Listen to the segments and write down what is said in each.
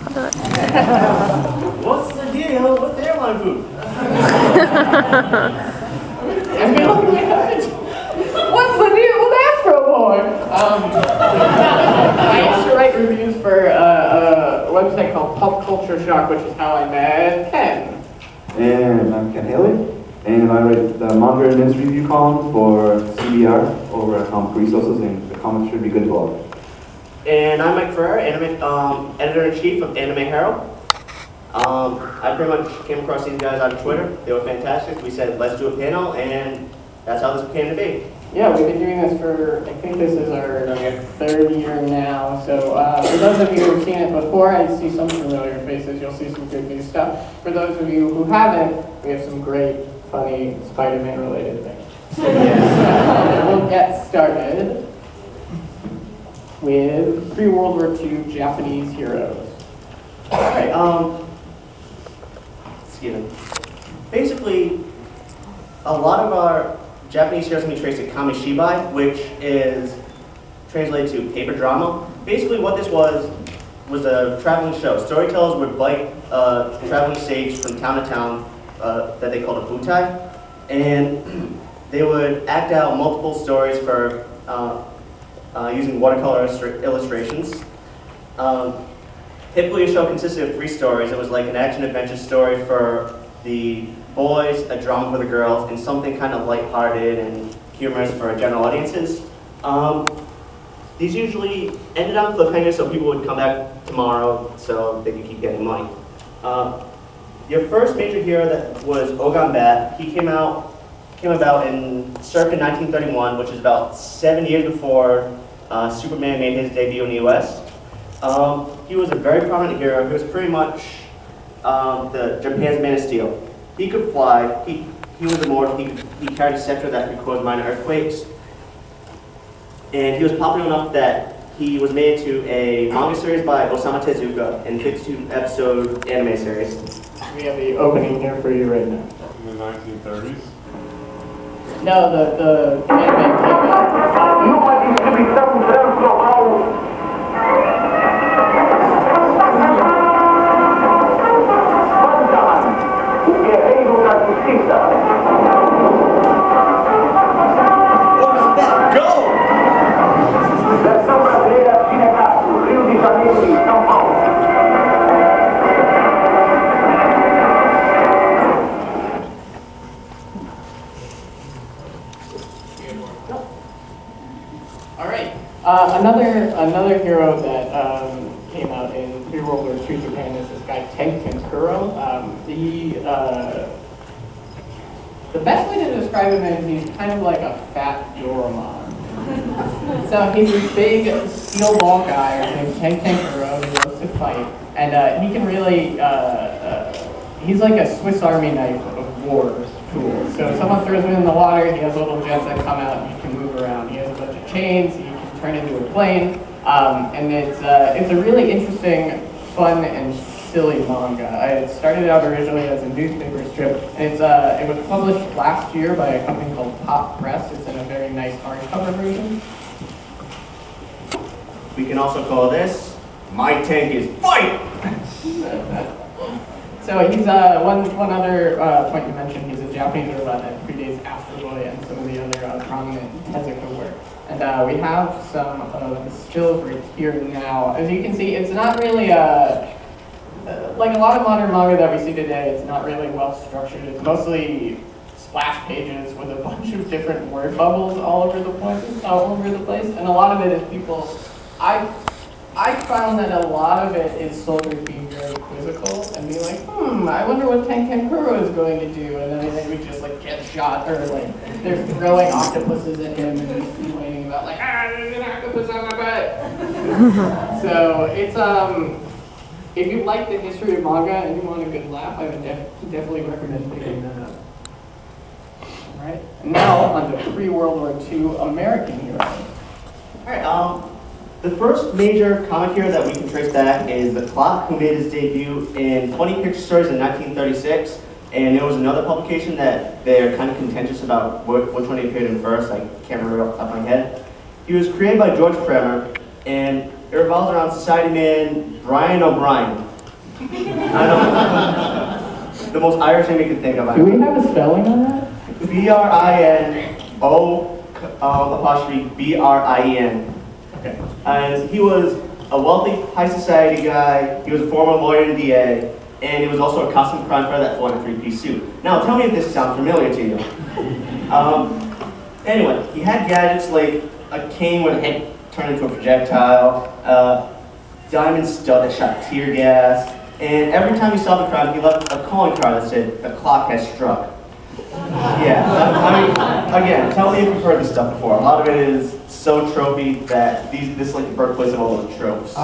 What's the deal with the airline food? What's the deal with Astro Boy? I used to write reviews for a website called Pop Culture Shock, which is how I met Ken. And I'm Ken Haley, and I write the manga and news review column for CBR over at Comic Resources, and the comics should be good to all. And I'm Mike Ferreira, editor-in-chief of Anime Herald. I pretty much came across these guys on Twitter. They were fantastic. We said, let's do a panel, and that's how this came to be. Yeah, we've been doing this for, I think this is our third year now. So for those of you who've seen it before, I see some familiar faces. You'll see some good new stuff. For those of you who haven't, we have some great, funny Spider-Man related things. So we'll get started with pre-World War II Japanese heroes. All right, excuse me. Basically, a lot of our Japanese heroes can be traced to kamishibai, which is translated to paper drama. Basically what this was a traveling show. Storytellers would bike a traveling stage from town to town that they called a futai, and they would act out multiple stories for using watercolor illustrations. Typically a show consisted of 3 stories. It was like an action-adventure story for the boys, a drama for the girls, and something kind of lighthearted and humorous for general audiences. These usually ended on cliffhangers so people would come back tomorrow so they could keep getting money. Your first major hero that was Ogan Bat. He came about in circa 1931, which is about 7 years before Superman made his debut in the US. He was a very prominent hero. He was pretty much the Japan's Man of Steel. He could fly. He was immortal. He carried a scepter that could cause minor earthquakes. And he was popular enough that he was made into a manga series by Osamu Tezuka and 52-episode anime series. We have the opening here for you right now. In the 1930s? No, the anime came out. Another hero that came out in pre-World War II Japan is this guy Tenkuro. The best way to describe him is he's kind of like a fat Doraemon. So he's this big steel ball guy named Tenkuro who loves to fight, and he can really he's like a Swiss Army knife of war tools. So if someone throws him in the water, he has little jets that come out and he can move around. He has a bunch of chains. He can turn into a plane. And it's a really interesting, fun, and silly manga. It started out originally as a newspaper strip, and it was published last year by a company called Pop Press. It's in a very nice hardcover version. We can also call this My Tank is Fight! So he's one other point you mentioned. He's a Japanese robot that predates Astro Boy and some of the other prominent Tezuka work. And we have some stills right here now. As you can see, it's not really like a lot of modern manga that we see today. It's not really well structured. It's mostly splash pages with a bunch of different word bubbles all over the place. And a lot of it is people. I found that a lot of it is soldiers being very quizzical and being like, I wonder what Tenkuro is going to do, and then they would just like get shot, or like they're throwing octopuses at him and he's complaining about like, there's an octopus on my butt. So it's if you like the history of manga and you want a good laugh, I would definitely recommend picking that up. All right, and now on to pre-World War II American heroes. All right, the first major comic hero that we can trace back is The Clock, who made his debut in Funny Picture Stories in 1936. And there was another publication that they're kind of contentious about which one he appeared in first. I can't remember off the top of my head. He was created by George Ferreira, and it revolves around society man Brian O'Brien. I don't. The most Irish name you can think of. Do we have a spelling on that? BRINO apostrophe BRIEN. Okay. And he was a wealthy, high society guy. He was a former lawyer and DA, and he was also a costume crime fighter that fought in a three-piece suit. Now, tell me if this sounds familiar to you. Anyway, he had gadgets like a cane with a head turned into a projectile, diamond stud that shot tear gas, and every time he solved a crime, he left a calling card that said, "The clock has struck." Yeah, I mean, again, tell me if you've heard this stuff before. A lot of it is so tropey that this is like the birthplace of all those tropes.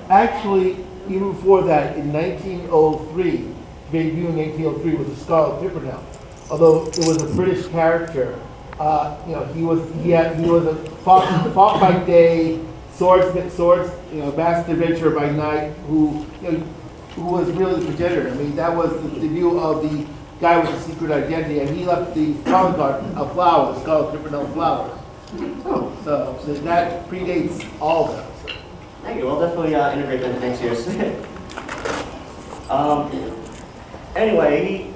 Actually, even before that, in 1903, debut in 1903 was the Scarlet Pimpernel. Although it was a British character, he was a fought by day, swords, master adventurer by night, who was really the progenitor. I mean, that was the debut of the guy with the secret identity, and he left the calling card of flowers, Scarlet Pimpernel flowers. So that predates all of them. So. Thank you. We'll definitely integrate that into next year's. Anyway,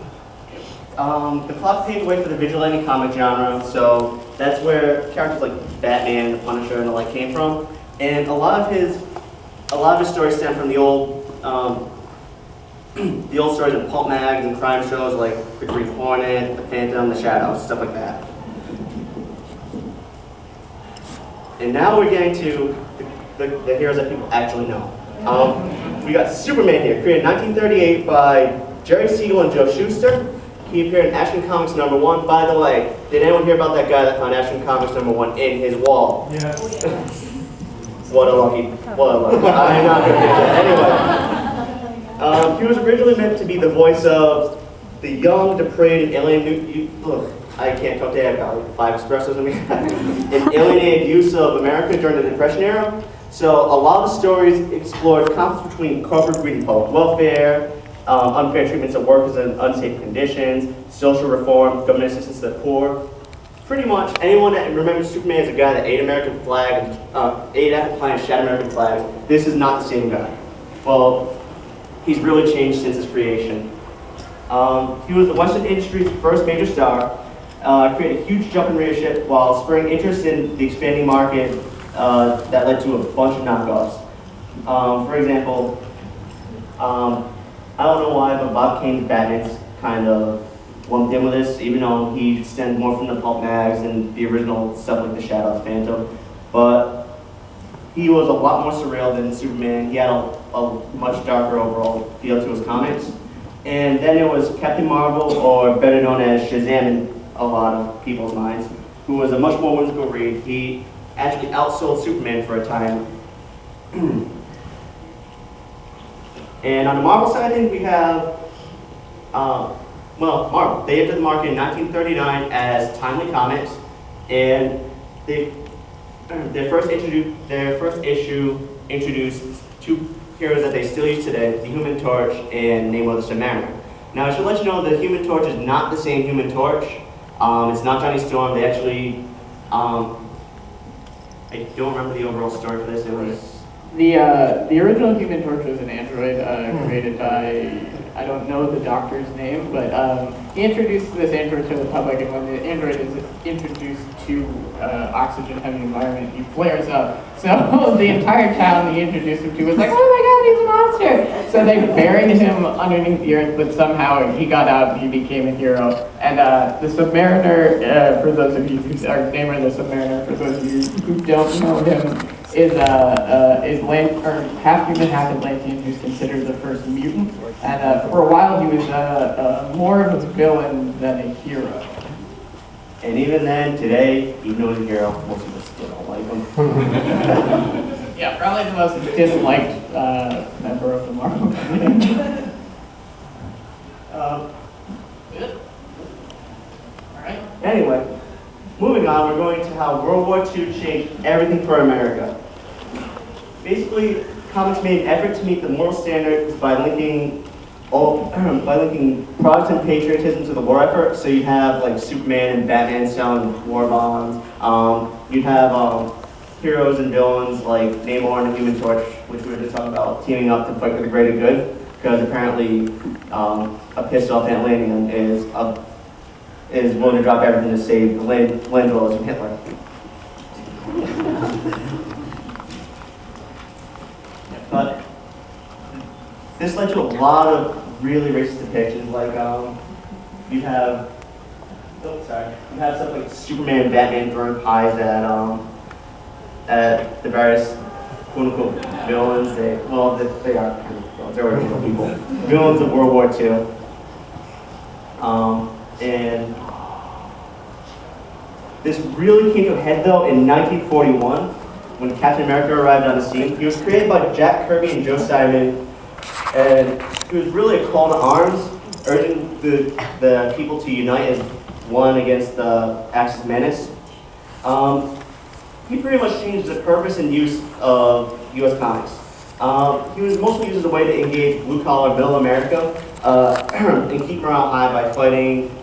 the clock paved the way for the vigilante comic genre, so that's where characters like Batman, the Punisher, and the like came from. And a lot of his stories stem from the old stories of pulp mags and crime shows like The Green Hornet, The Phantom, The Shadows, stuff like that. And now we're getting to the heroes that people actually know. We got Superman here, created in 1938 by Jerry Siegel and Joe Shuster. He appeared in Action Comics #1. By the way, did anyone hear about that guy that found Action Comics #1 in his wall? Yes. What a lucky. I'm not going to get that. Anyway. He was originally meant to be the voice of the young, depraved, alien, I can't talk to that about 5 espressos in me. An alienated youth of America during the Depression era. So a lot of the stories explored conflicts between corporate greed and public welfare, unfair treatments of workers in unsafe conditions, social reform, government assistance to the poor. Pretty much anyone that remembers Superman as a guy that ate American flag, ate apple pie and shat American flags, this is not the same guy. Well, he's really changed since his creation. He was the Western industry's first major star, created a huge jump in readership while spurring interest in the expanding market that led to a bunch of knockoffs. For example, I don't know why, but Bob Kane's Batman's kind of lumped in with this, even though he stems more from the pulp mags and the original stuff like the Shadows, Phantom. But he was a lot more surreal than Superman. He had a much darker overall feel to his comics. And then there was Captain Marvel, or better known as Shazam in a lot of people's minds, who was a much more whimsical read. He actually outsold Superman for a time. And on the Marvel side, I think we have, Marvel. They entered the market in 1939 as Timely Comics, and their first issue introduced 2 heroes that they still use today, the Human Torch and Namor the Submariner. Now, I should let you know the Human Torch is not the same Human Torch. It's not Johnny Storm. They actually, I don't remember the overall story for this. It was the original Human Torch was an android created by, I don't know the doctor's name, but he introduced this android to the public, and when the android is introduced to oxygen-heavy environment, he flares up. So the entire town he introduced him to was like, oh my god, he's a monster! So they buried him underneath the earth, but somehow he got out and he became a hero. And the Submariner, for those of you who are Namor the Submariner, for those of you who don't know him, is half human, half Atlantean, who's considered the first mutant. And for a while, he was more of a villain than a hero. And even then, today, even though he's a hero, most of us still don't like him. Yeah, probably the most disliked member of the Marvel community. Good. All right. Anyway, moving on, we're going to how World War II changed everything for America. Basically, comics made an effort to meet the moral standards by linking Protestant patriotism to the war effort. So you have like Superman and Batman selling war bonds. You'd have heroes and villains like Namor and the Human Torch, which we were just talking about, teaming up to fight for the greater good, because apparently a pissed off Atlantean is willing to drop everything to save the land dwellers from Hitler. But this led to a lot of really racist depictions, like you have stuff like Superman and Batman throwing pies at the various quote-unquote villains. They are villains, they were real people. Villains of World War II. And this really came to a head though in 1941 when Captain America arrived on the scene. He was created by Jack Kirby and Joe Simon, and it was really a call to arms, urging the people to unite as one against the Axis menace. He pretty much changed the purpose and use of U.S. comics. He was mostly used as a way to engage blue-collar middle America and keep morale high by fighting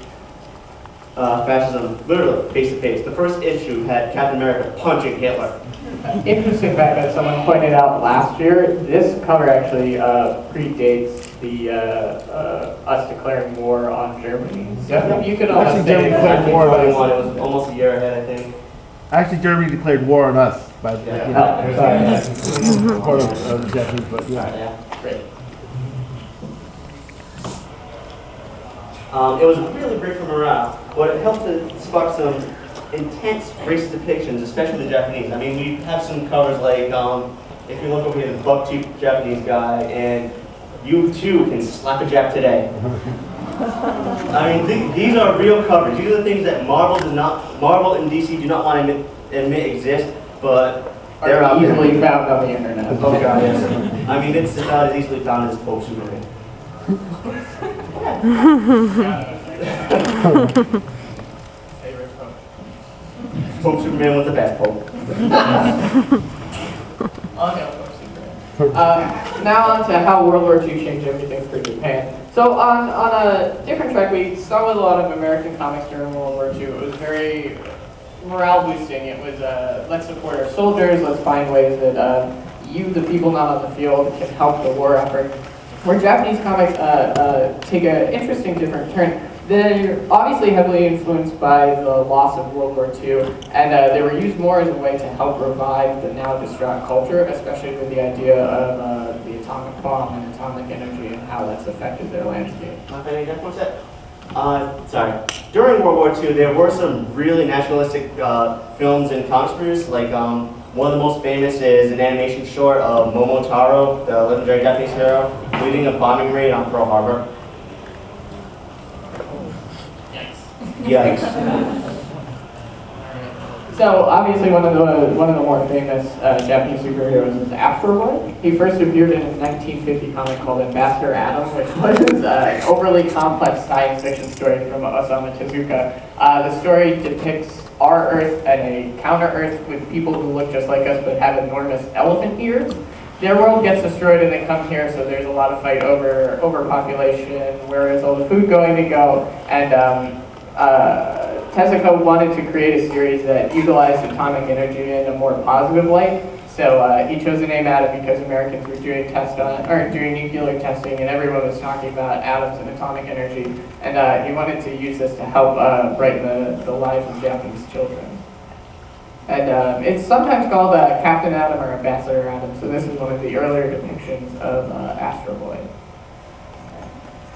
fascism literally face to face. The first issue had Captain America punching Hitler. Interesting fact that someone pointed out last year, this cover actually predates the us declaring war on Germany. So you could almost Actually, Germany say declared war on us. It was almost a year ahead, I think. Actually, Germany declared war on us by the sorry. part of the Japanese, but yeah. Yeah, great. It was really great for morale, but it helped to spark some intense racist depictions, especially the Japanese. I mean, we have some covers like, if you look over here, the buck-cheeked Japanese guy, and you too can slap a Jap today. I mean, these are real covers. These are the things that Marvel and DC do not want to admit exist, but they're out there. Easily found on the internet. Oh God, yes. I mean, it's about as easily found as Pope Superman. Pope Superman was the best Pope. Now on to how World War II changed everything for Japan. So on a different track, we saw with a lot of American comics during World War II. It was very morale boosting. It was let's support our soldiers, let's find ways that you, the people not on the field, can help the war effort. Where Japanese comics take an interesting different turn. They're obviously heavily influenced by the loss of World War II, and they were used more as a way to help revive the now distraught culture, especially with the idea of the atomic bomb and atomic energy and how that's affected their landscape. Sorry. During World War II, there were some really nationalistic films and comics produced. Like one of the most famous is an animation short of Momotaro, the legendary Japanese hero, leading a bombing raid on Pearl Harbor. Yikes. So obviously one of the more famous Japanese superheroes is Astro Boy. He first appeared in a 1950 comic called Ambassador Adam, which was an overly complex science fiction story from Osamu Tezuka. The story depicts our Earth and a counter-Earth with people who look just like us but have enormous elephant ears. Their world gets destroyed and they come here, so there's a lot of fight over overpopulation, where is all the food going to go, and Tezuka wanted to create a series that utilized atomic energy in a more positive light. So he chose the name Atom because Americans were doing doing nuclear testing, and everyone was talking about atoms and atomic energy. And he wanted to use this to help brighten the lives of Japanese children. And it's sometimes called Captain Atom or Ambassador Atom. So this is one of the earlier depictions of Astro Boy.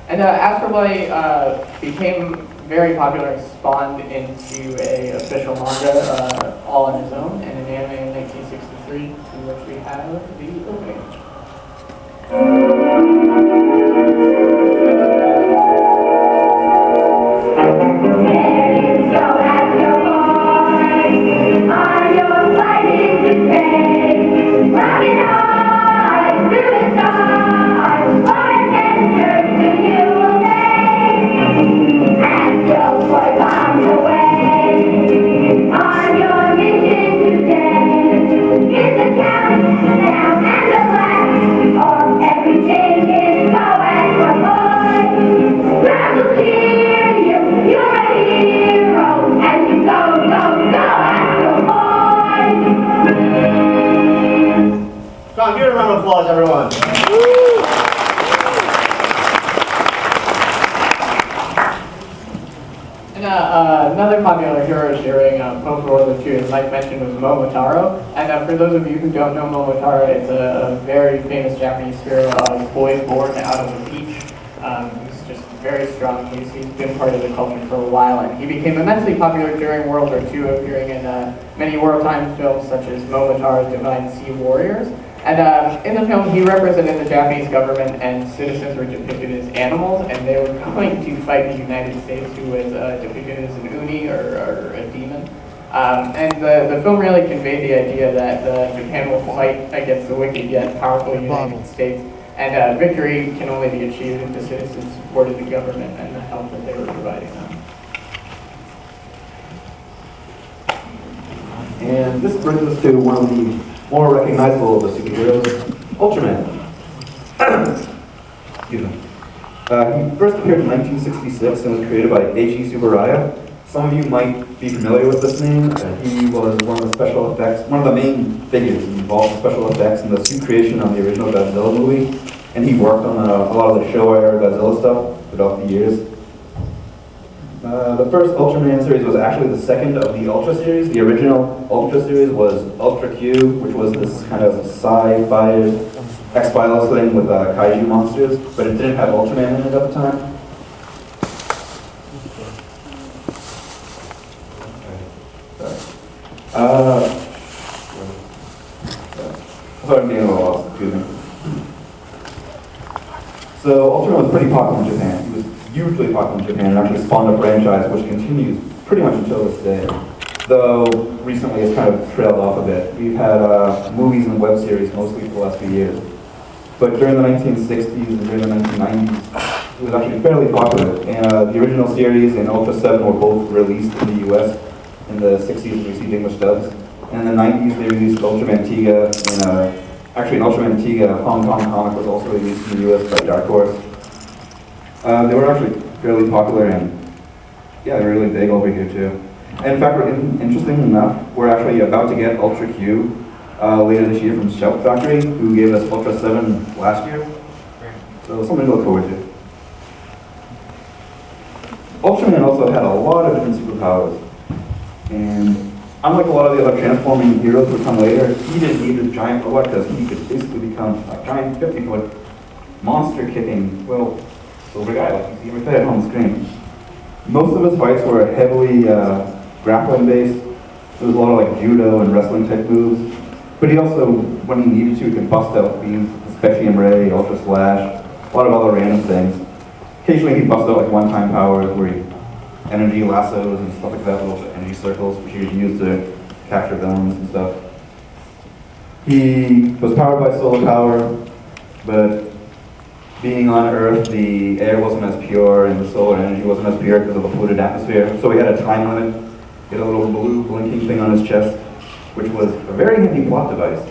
And Astro Boy became very popular and spawned into a official manga all on his own, and an anime in 1963, to which we have the opening. On your mission today, is the countdown and the flag. a round of applause, everyone. And another popular hero during post-World War II, as Mike mentioned, was Momotaro. And for those of you who don't know Momotaro, it's a very famous Japanese hero, a boy born out of a peach. He's just very strong. He's been part of the culture for a while, and he became immensely popular during World War II, appearing in many wartime films such as Momotaro's Divine Sea Warriors. And in the film, he represented the Japanese government, and citizens were depicted as animals, and they were going to fight the United States, who was depicted as an uni or a demon. And the film really conveyed the idea that Japan will fight against the wicked yet powerful United States, and victory can only be achieved if the citizens supported the government and the help that they were providing them. And this brings us to one of the more recognizable of the superheroes, Ultraman. Excuse me. He first appeared in 1966 and was created by Eiichi Tsuburaya. Some of you might be familiar with this name. He was one of the special effects, one of the main figures involved in special effects in the suit creation on the original Godzilla movie. And he worked on a lot of the Showa-era Godzilla stuff throughout the years. The first Ultraman series was actually the second of the Ultra series. The original Ultra series was Ultra Q, which was this kind of sci-fi X-Files thing with kaiju monsters, but it didn't have Ultraman in it at the time. Sorry, I'm getting a little lost, excuse me. So Ultraman was pretty popular in Japan. He was hugely popular in Japan and actually spawned a franchise which continues pretty much until this day. Though recently it's kind of trailed off a bit. We've had movies and web series mostly for the last few years. But during the 1960s and during the 1990s, it was actually fairly popular. And the original series and Ultra 7 were both released in the US. In the 60s we received English dubs. And in the 90s they released Ultraman Tiga. And actually in Ultraman Tiga, Hong Kong comic was also released in the US by Dark Horse. They were actually fairly popular and yeah, they're really big over here too. And in fact, interesting enough, we're actually about to get Ultra Q later this year from Shout Factory, who gave us Ultra 7 last year. So something to look forward to. Ultraman also had a lot of different superpowers. And unlike a lot of the other transforming heroes who would come later, he didn't need a giant robot because he could basically become a giant 50-foot monster-kicking, well, silver guy like you see right there on the screen. Most of his fights were heavily grappling-based. There was a lot of like judo and wrestling type moves. But he also, when he needed to, could bust out beams, Spechium Ray, Ultra Slash, a lot of other random things. Occasionally he'd bust out like one-time powers where he energy lassos and stuff like that, little energy circles, which he would use to capture villains and stuff. He was powered by solar power, but being on Earth, the air wasn't as pure and the solar energy wasn't as pure because of the polluted atmosphere. So he had a time limit. He had a little blue blinking thing on his chest, which was a very handy plot device.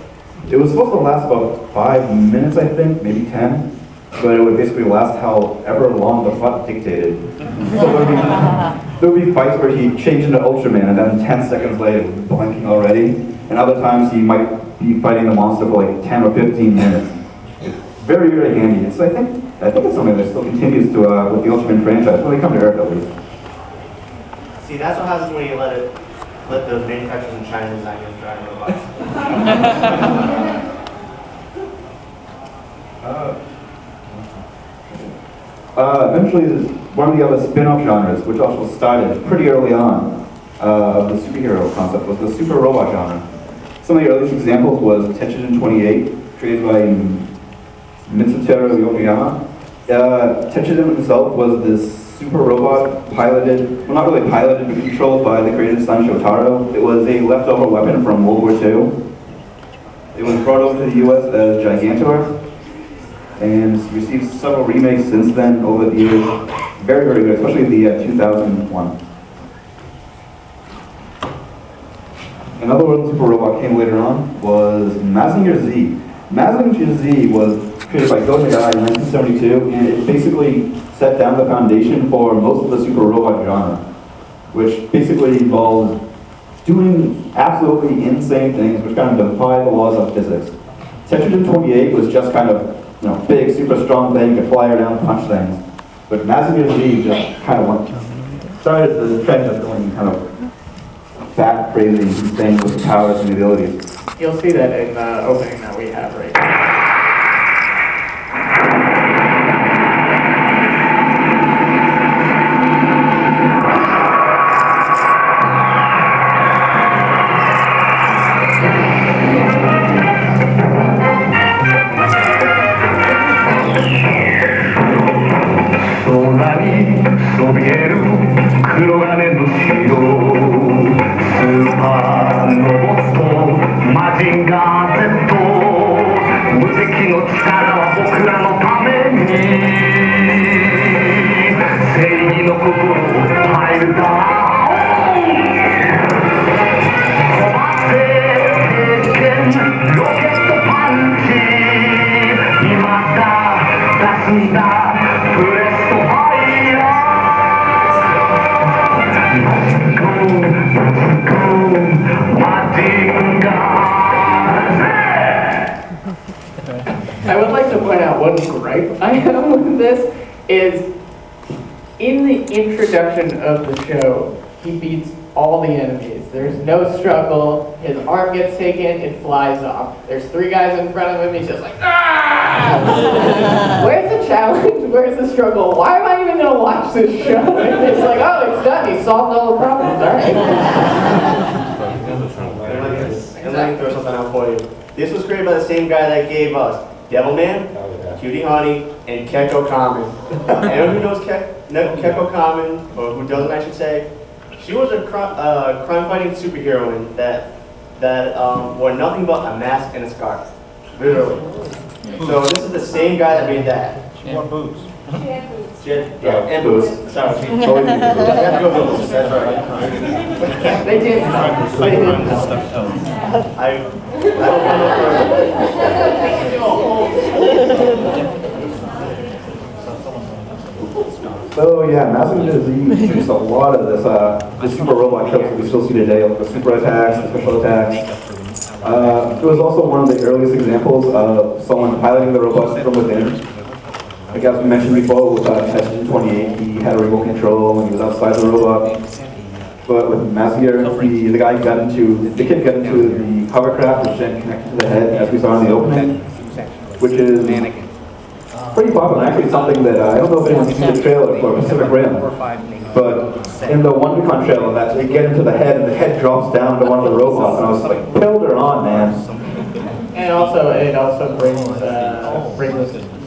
It was supposed to last about 5 minutes, I think, maybe 10. But it would basically last however long the plot dictated. So there would be fights where he'd change into Ultraman and then 10 seconds later it would be blinking already. And other times he might be fighting the monster for like 10 or 15 minutes. It's very, very handy. It's, I think it's something that still continues to, with the Ultraman franchise, when they come to Earth at least. See, that's what happens when you let the manufacturers in China design your giant robots. Eventually, one of the other spin-off genres, which also started pretty early on of the superhero concept, was the super robot genre. Some of the earliest examples was Tenshin 28, created by Mitsuteru Yokoyama. Tenshin himself was this super robot piloted, well not really piloted, but controlled by the creator's son Shotaro. It was a leftover weapon from World War II. It was brought over to the US as Gigantor, and received several remakes since then over the years. Very, very good, especially the 2001. Another super robot came later on was Mazinger Z. Mazinger Z was created by Go Nagai in 1972, and it basically set down the foundation for most of the super robot genre, which basically involves doing absolutely insane things which kind of defy the laws of physics. Tetrogen 28 was just kind of, big, super strong thing, you could fly around, punch things. But Mazinger Z just kind of started the trend of going kind of fat, crazy, insane with the powers and the abilities. You'll see that in the opening that we have right now. I would like to point out one gripe I have with this is in the introduction of the show, he beats all the enemies. There's no struggle. His arm gets taken, it flies off. There's 3 guys in front of him, he's just like, ah! Where's the challenge? Where's the struggle? Why am I even going to watch this show? And it's like, oh, it's done. He solved all the problems. All right. And let me throw something out for you. This was created by the same guy that gave us Devilman, Cutie Honey, and Keko Kamen. Anyone who knows Keko Kamen, or who doesn't, I should say, she was a crime-fighting superheroine that wore nothing but a mask and a scarf, literally. So this is the same guy that made that. She wore boots. And boots. Sorry. You have to go boots. That's right. They did. They did. I will come up So yeah, Mazinger Z introduced a lot of this super robot tropes that we still see today, like the super attacks, the special attacks. It was also one of the earliest examples of someone piloting the robots from within. Like as we mentioned before, with Tetrogen 28, he had a remote control and he was outside the robot. But with Mazinger, the kid got into the hovercraft, which then connected to the head, as we saw in the opening, which is pretty popular. Actually, something that I don't know if anyone's seen the trailer for Pacific Rim, but in the WonderCon trailer, that they get into the head and the head drops down to one of the robots, and I was like, "Pilled her on, man." And also, it also brings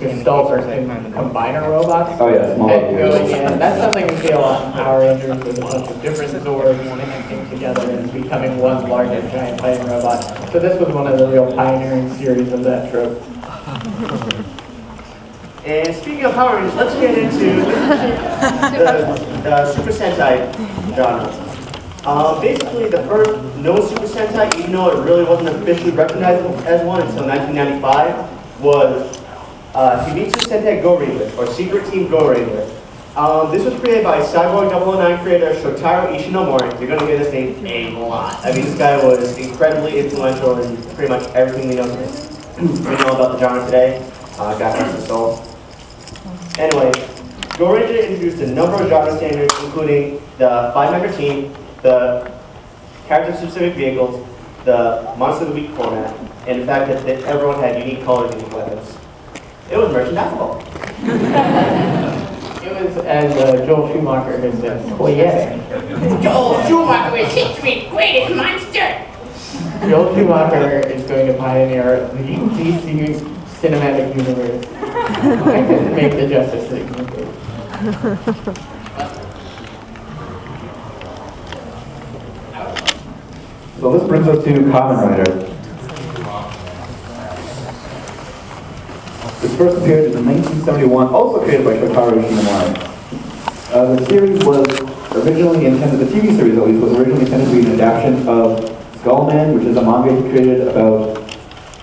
Gestalters and combiner robots. Oh yeah, small. And going in. That's something we see a lot in Power Rangers with a bunch of different Zords connecting together and becoming one larger giant fighting robot. So this was one of the real pioneering series of that trope. And speaking of Power Rangers, let's get into the Super Sentai genre. Basically, the first known Super Sentai, even though it really wasn't officially recognized as one until 1995, was Himitsu Sentai Go Ranger, or Secret Team Go Ranger. This was created by Cyborg 009 creator Shotaro Ishinomori. You're going to hear this name a lot. I mean, this guy was incredibly influential in pretty much everything we know about the genre today. God rest his soul. Anyway, Go Ranger introduced a number of genre standards, including the 5-member team, the character-specific vehicles, the Monster of the Week format, and the fact that everyone had unique colors and unique weapons. It was merchandisable. It was, as Joel Schumacher has said, poetic. Joel Schumacher is history's greatest monster! Joel Schumacher is going to pioneer the DC cinematic universe. I couldn't make the Justice League movie. So this brings us to Kamen Rider. This first appeared in 1971, also created by Shotaro Ishinomori. The series was originally intended, the TV series at least, was originally intended to be an adaptation of Skullman, which is a manga he created about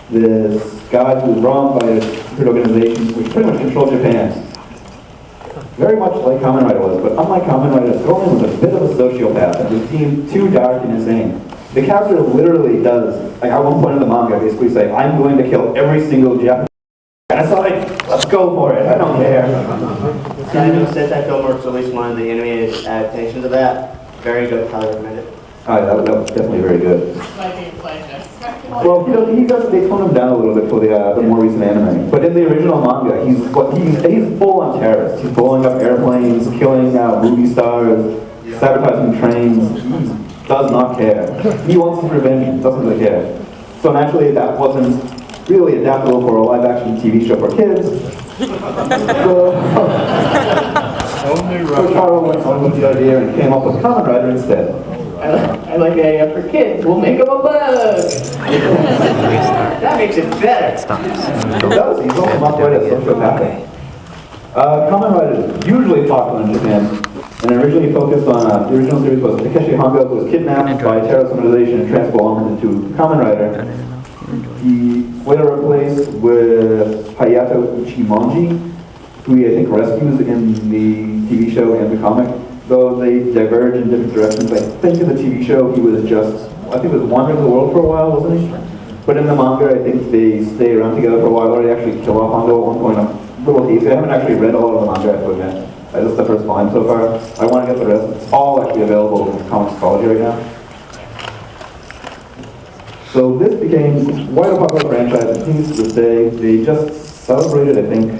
this guy who was wronged by a secret organization which pretty much controlled Japan. Very much like Kamen Rider was, but unlike Kamen Rider, Skullman was a bit of a sociopath and was deemed too dark and insane. The character literally does, like at one point in the manga, basically say, I'm going to kill every single Japanese. And it's like, let's go for it, I don't care. So I know Sentai Filmworks released one of the animated adaptations of that. Very good, highly recommend it. That was definitely very good. My gameplay next. Well, they tone him down a little bit for the more recent anime. But in the original manga, he's full on terrorist. He's blowing up airplanes, killing movie stars, sabotaging trains. He does not care. He wants his revenge, doesn't really care. So naturally, that wasn't really adaptable for a live-action TV show for kids. So Taro went on with the idea and came up with Kamen Rider instead. I like the idea for kids. We'll make them a bug. That makes it better. It does. He's also not quite as sociopathic. Kamen Rider is usually popular in Japan, and originally focused on the original series was Takeshi Hongo, who was kidnapped by a terrorist organization and transformed into Kamen Rider. He later replaced with Hayato Ichimonji, who he I think rescues in the TV show and the comic. Though they diverge in different directions. I think in the TV show he was wandering the world for a while, wasn't he? But in the manga, I think they stay around together for a while, or they actually kill off Hongo at one point. I'm a little hazy. I haven't actually read all of the manga, I have to admit. That's the first volume so far. I want to get the rest. It's all actually available in Comixology right now. So this became quite a popular franchise. It continues to this day. They just celebrated, I think,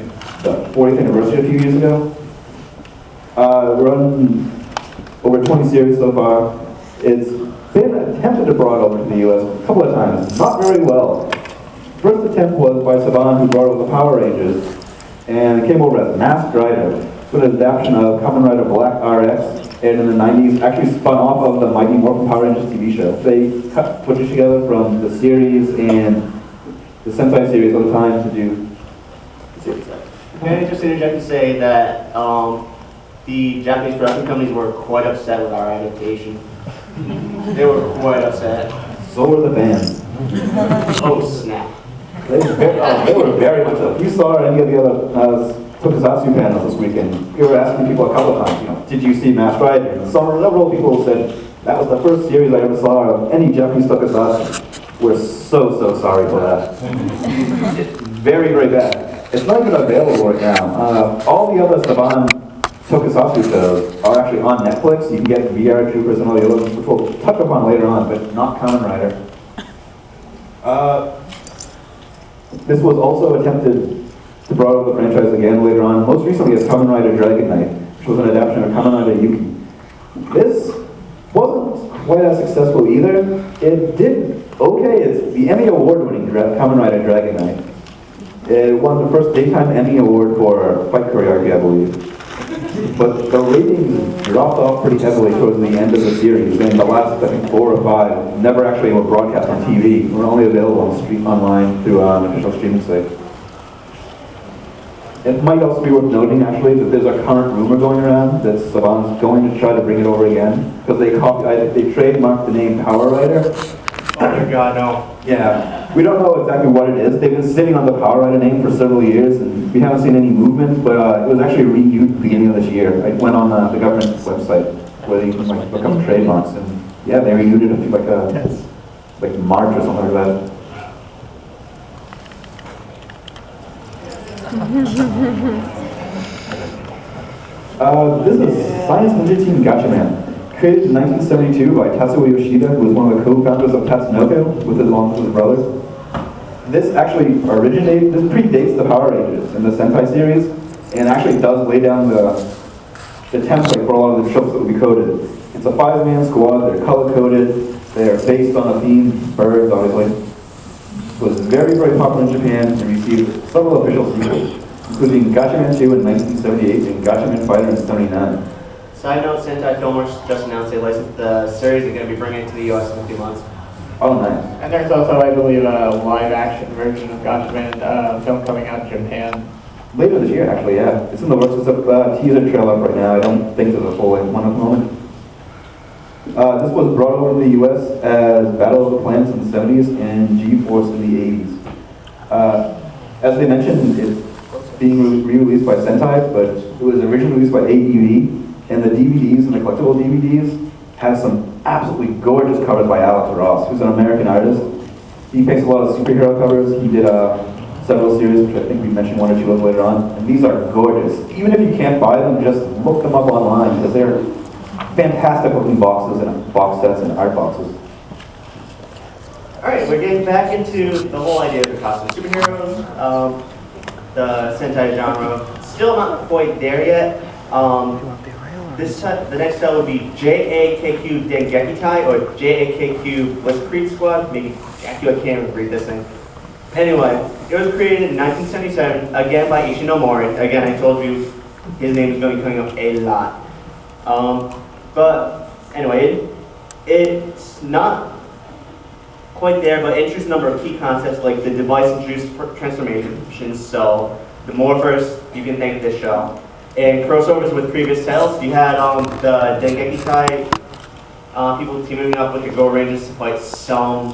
the 40th anniversary a few years ago. Run over 20 series so far. It's been attempted to brought over to the US a couple of times, not very well. First attempt was by Saban, who brought over the Power Rangers, and it came over as Masked Rider. It's an adaptation of Kamen Rider Black RX, and in the 90s actually spun off of the Mighty Morphin Power Rangers TV show. They cut footage together from the series and the Sentai series all the time to do the series. Can I just interject to say that the Japanese production companies were quite upset with our adaptation. They were quite upset. So were the fans. Oh snap. They were very much up. You saw any of the other Tokusatsu panels this weekend. We were asking people a couple of times, did you see Masked Rider? And several people said, that was the first series I ever saw of any Japanese Tokusatsu. We're so sorry for that. It's very, very bad. It's not even available right now. All the other Saban Tokusatsu shows are actually on Netflix. You can get VR Troopers and all the others, which we'll touch upon later on, but not Kamen Rider. This was also attempted to brought over the franchise again later on, most recently as Kamen Rider Dragon Knight, which was an adaptation of Kamen Rider Yuki. This wasn't quite as successful either. It did okay. It's the Emmy Award-winning Kamen Rider Dragon Knight. It won the first daytime Emmy Award for fight choreography, I believe. But the ratings dropped off pretty heavily towards the end of the series, and the last, I think, 4 or 5 never actually were broadcast on TV. They were only available on online through an official streaming site. It might also be worth noting, actually, that there's a current rumor going around that Saban's going to try to bring it over again, because they trademarked the name Power Rider. Oh my god, no. Yeah, we don't know exactly what it is. They've been sitting on the Power Rider name for several years, and we haven't seen any movement, but it was actually renewed at the beginning of this year. I went on the government's website where you can look up trademarks, and yeah, they renewed it, I think, like March or something like that. This is Science Ninja Team Gatchaman. Created in 1972 by Tatsuo Yoshida, who was one of the co-founders of Tatsunoko, along with his brothers. This actually this predates the Power Rangers in the Sentai series, and actually does lay down the template for a lot of the tropes that will be coded. It's a 5-man squad, they're color-coded, they're based on a theme, birds obviously. It was very, very popular in Japan and received several official sequels, including Gatchaman 2 in 1978 and Gatchaman Fighter in 79. Side note, Sentai Filmworks just announced they licensed the series they're going to be bringing it to the US in a few months. Oh, nice. And there's also, I believe, a live-action version of Gatchaman film coming out in Japan. Later this year, actually, yeah. It's in the works. It's a teaser trailer right now. I don't think there's a full-length one at the moment. This was brought over to the US as Battle of the Planets in the 70s and G-Force in the 80s. As they mentioned, it's being re-released by Sentai, but it was originally released by AEV, and the DVDs and the collectible DVDs have some absolutely gorgeous covers by Alex Ross, who's an American artist. He makes a lot of superhero covers. He did several series, which I think we mentioned one or two of later on. And these are gorgeous. Even if you can't buy them, just look them up online because they're fantastic looking boxes and box sets and art boxes. Alright, we're getting back into the whole idea of the costume superheroes, the Sentai genre. Still not quite there yet. The next style would be JAKQ Dengekitai or JAKQ Blitzkrieg Squad. Maybe I can't even read this thing. Anyway, it was created in 1977, again by Ishinomori. Again, I told you his name is going to be coming up a lot. But anyway, it's not quite there, but it introduced a number of key concepts like the device introduced transformations, so the morphers, you can thank this show. And crossovers with previous titles, you had the Dengekitai people teaming up with the Go Rangers to fight some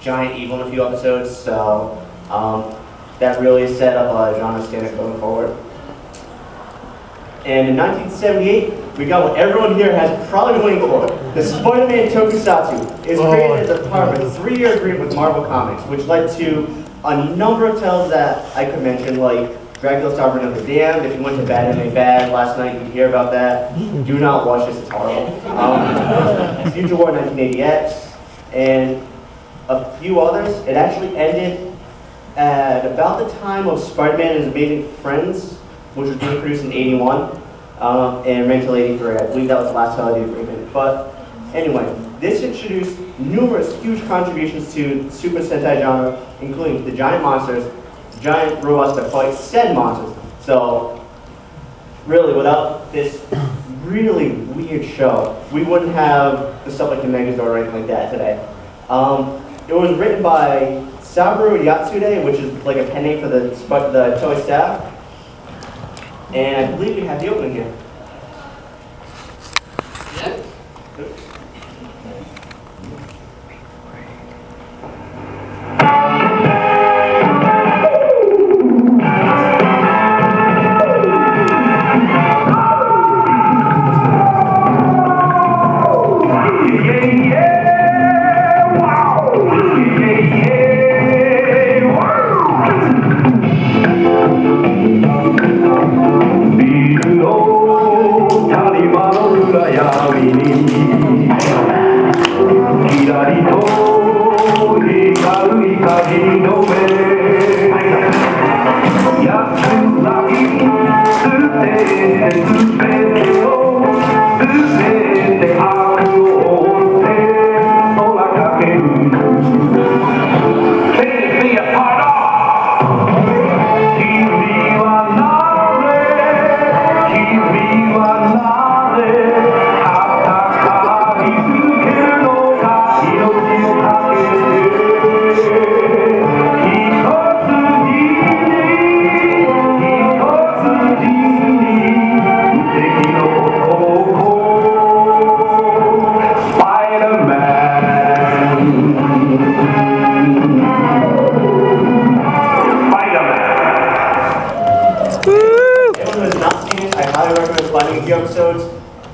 giant evil in a few episodes, so that really set up a genre standard going forward. And in 1978, we got what everyone here has probably been waiting for. The Spider-Man Tokusatsu is created as a part of a 3-year agreement with Marvel Comics, which led to a number of titles that I could mention, like Dracula Sovereign of the Damned. If you went to bed and made bad last night, you could hear about that. Do not watch this, it's horrible. Future War 1980X, and a few others. It actually ended at about the time of Spider-Man and His Amazing Friends, which was being produced in 81, and ran until 83. I believe that was the last title of the agreement. But anyway, this introduced numerous huge contributions to Super Sentai genre, including the giant monsters, giant robots that fight said monsters. So really, without this really weird show, we wouldn't have the stuff like the Megazord or anything like that today. It was written by Saburo Yatsude, which is like a pen name for the Toei staff. And I believe we have the opening here. Yes.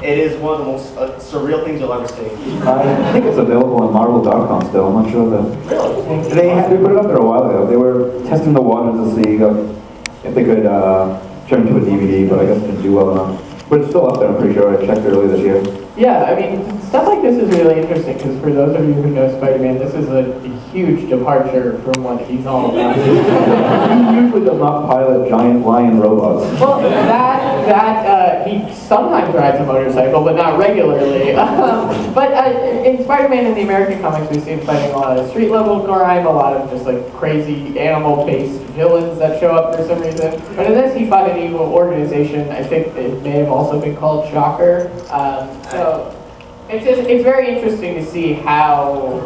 It is one of the most surreal things you'll ever see. I think it's available on Marvel.com still. I'm not sure that. Really? They put it up there a while ago. They were testing the waters to see if they could turn to a DVD, but I guess it didn't do well enough. But it's still up there, I'm pretty sure. I checked earlier this year. Yeah, I mean, stuff like this is really interesting because for those of you who know Spider-Man, this is a huge departure from what he's all about. He usually does not pilot giant lion robots. Well, he sometimes rides a motorcycle, but not regularly. But in Spider-Man in the American comics, we see him fighting a lot of street-level crime, a lot of just like crazy animal-based villains that show up for some reason. But in this, he fought an evil organization. I think it may have also been called Shocker. So it's very interesting to see how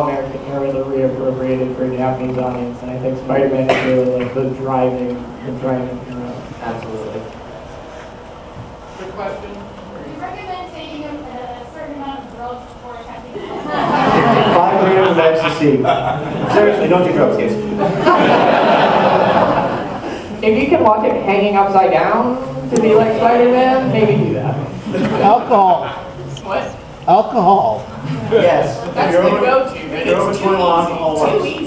American heroes are reappropriated for a Japanese audience, and I think Spider-Man is really like the driving hero. Absolutely. Good question. Do you recommend taking a certain amount of drugs before attempting 5 grams of ecstasy. Seriously, don't do drugs, kids. If you can watch it hanging upside down to be like Spider-Man, maybe do that. Alcohol. What? Alcohol. Yes. That's If the you're go-to. if you're over 21 alcohol Too wise. easy.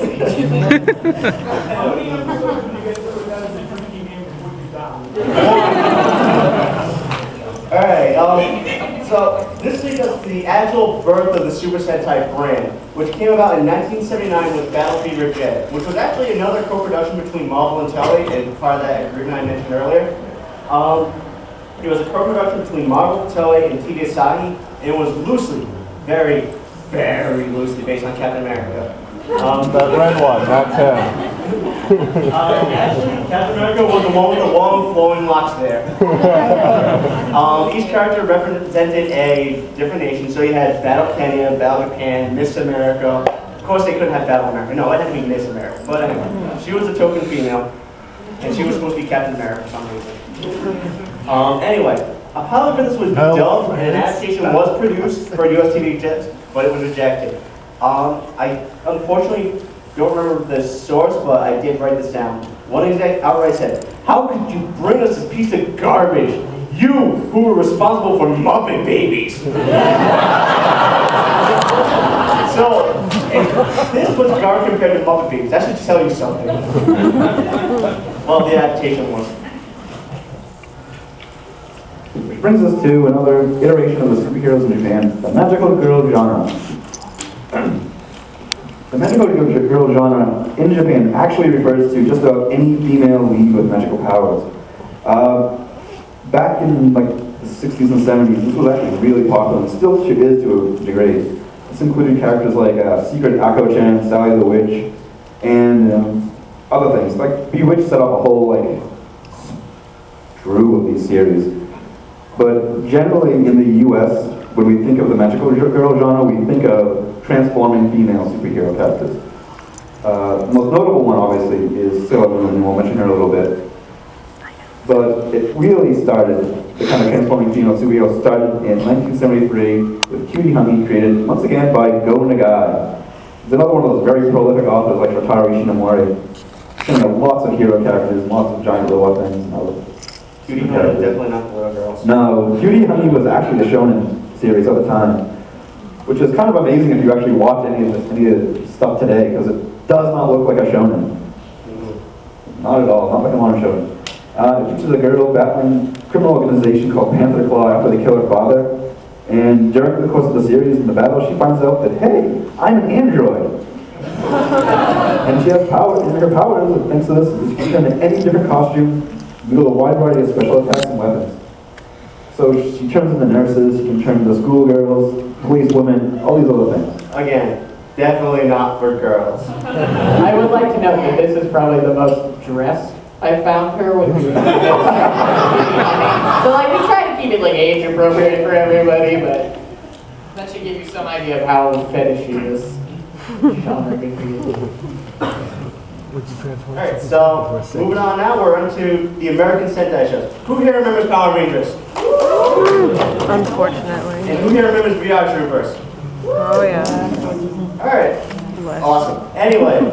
Alright, so this is just the actual birth of the Super Sentai brand, which came about in 1979 with Battle Fever Jet, which was actually another co-production between Marvel and Telly, and part of that agreement I mentioned earlier. It was a co-production between Marvel, Telly, and TV Asahi, and it was loosely, very, very loosely based on Captain America. That red one, that's him. Actually, Captain America was the one with the long flowing locks there. Each character represented a different nation, so you had Battle Kenya, Battle Japan, Miss America. Of course, they couldn't have Battle America. No, it had to be Miss America. But anyway, she was a token female, and she was supposed to be Captain America for some reason. Anyway, a pilot for this was dubbed, and an adaptation was produced for US TV, but it was rejected. I unfortunately don't remember the source, but I did write this down. One exec outright said, "How could you bring us this piece of garbage? You, who were responsible for Muppet Babies." So, this was garbage compared to Muppet Babies. That should tell you something. Well, the adaptation was. Which brings us to another iteration of the superheroes in Japan, the magical girl genre. The magical girl genre in Japan actually refers to just about any female lead with magical powers. Back in like the 60s and 70s, this was actually really popular, and still is to a degree. This included characters like Secret Ako-chan, Sally the Witch, and other things. Like Bewitched set up a whole like drew of these series. But generally in the US, when we think of the magical girl genre, we think of transforming female superhero characters. The most notable one, obviously, is Sailor Moon, and we'll mention her a little bit. But it really started, the kind of transforming female superhero started in 1973 with Cutie Honey, created once again by Go Nagai. He's another one of those very prolific authors like Shotaro Ishinomori. Lots of hero characters, lots of giant robot things, and other Cutie Honey is definitely not the little girls. No, Cutie Honey was actually the shonen series at the time, which is kind of amazing if you actually watch any of the stuff today, because it does not look like a shonen. Not at all, not like a modern shonen. It features a girl battling a criminal organization called Panther Claw after they kill her father, and during the course of the series, in the battle, she finds out that, hey, I'm an android. And she has power, and her powers, thanks to this, is she can turn in any different costume, wield a wide variety of special attacks and weapons. So she turns into nurses, she can turn into schoolgirls, policewomen, all these other things. Again, definitely not for girls. I would like to note that this is probably the most dressed I found her with So like we try to keep it like age appropriate for everybody, but that should give you some idea of how fetishy this genre could be. Alright, so moving on now, we're on to the American Sentai shows. Who here remembers Power Rangers? Unfortunately. And who here remembers VR Troopers? Oh yeah. Alright, awesome. Anyway,